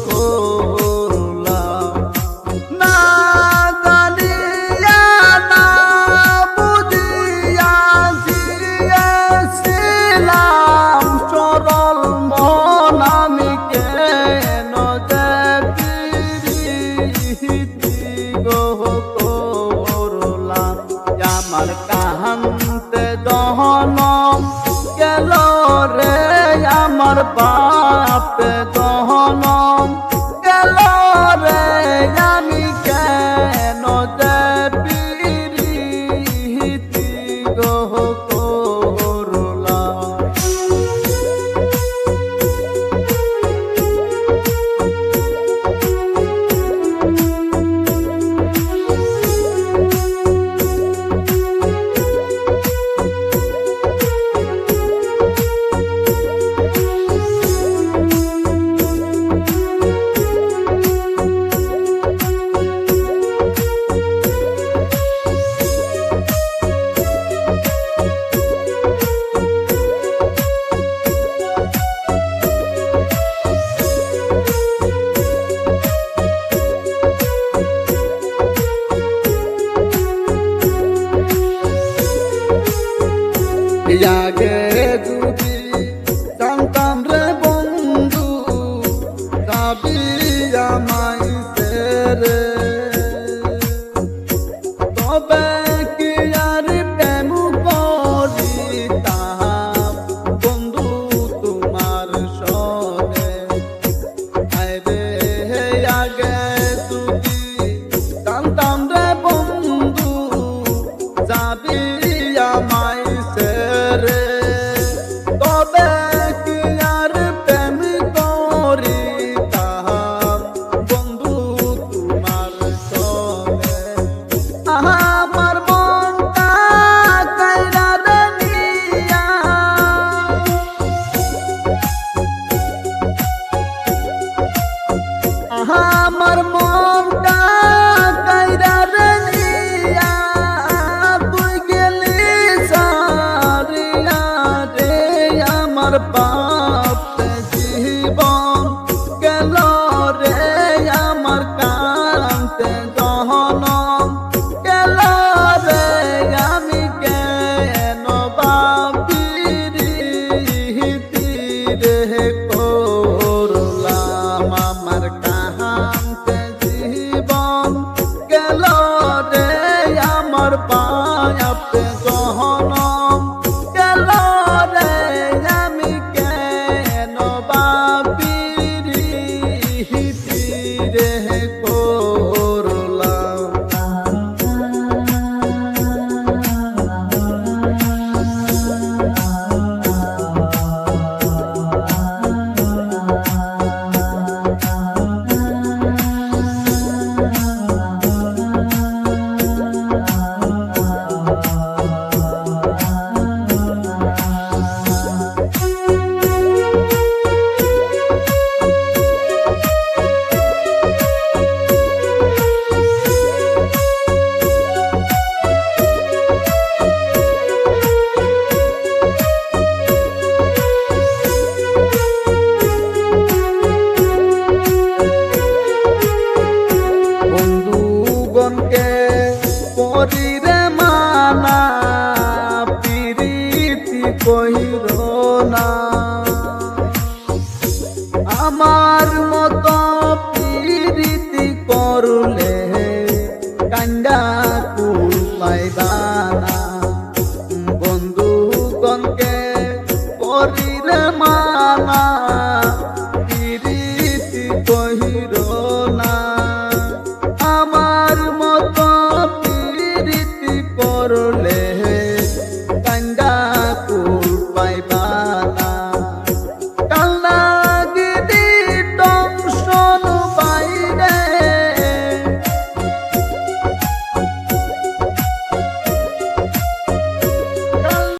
করলাম না জানিয়া না বুঝিয়া দিয়েছিলাম সরল মন আমি কেন যে প্রীতি গো করলাম আমার কাহান্তে দহনম গেল রে আমার বাপে দহনম গেল রে আমি কেন যে প্রীতি গো করলাম আগে যদি জানতাম রে বন্ধু যাবি আমায় ছেড়ে তবে কি আর প্রেম করিতাম বন্ধু তোমার সনে আরে আগে যদি জানতাম রে বন্ধু যাবি আমায় রে তবে কি আর প্রেম করিতাম বন্ধু তোমার সনে আমার মনটা কাইরা রে নিয়া আমার মনটা কাইরা রে নিয়া তুই গেলি আমার বাপে জীবন গেল রে আমার কান্তে দহনম গেল রে আমি কেন প্রীতি রে করলাম আমার কান্তে জীবন গেল রে আমার বাপে দহনম গেল রে আমি কেন প্রীতি রে করলাম বন্ধুগণকে পরিরে মানা প্রীতি কহির না আমার মতো প্রীতি করলে কান্দা কুল পাইবা না বন্ধুগণকে পরিরে মানা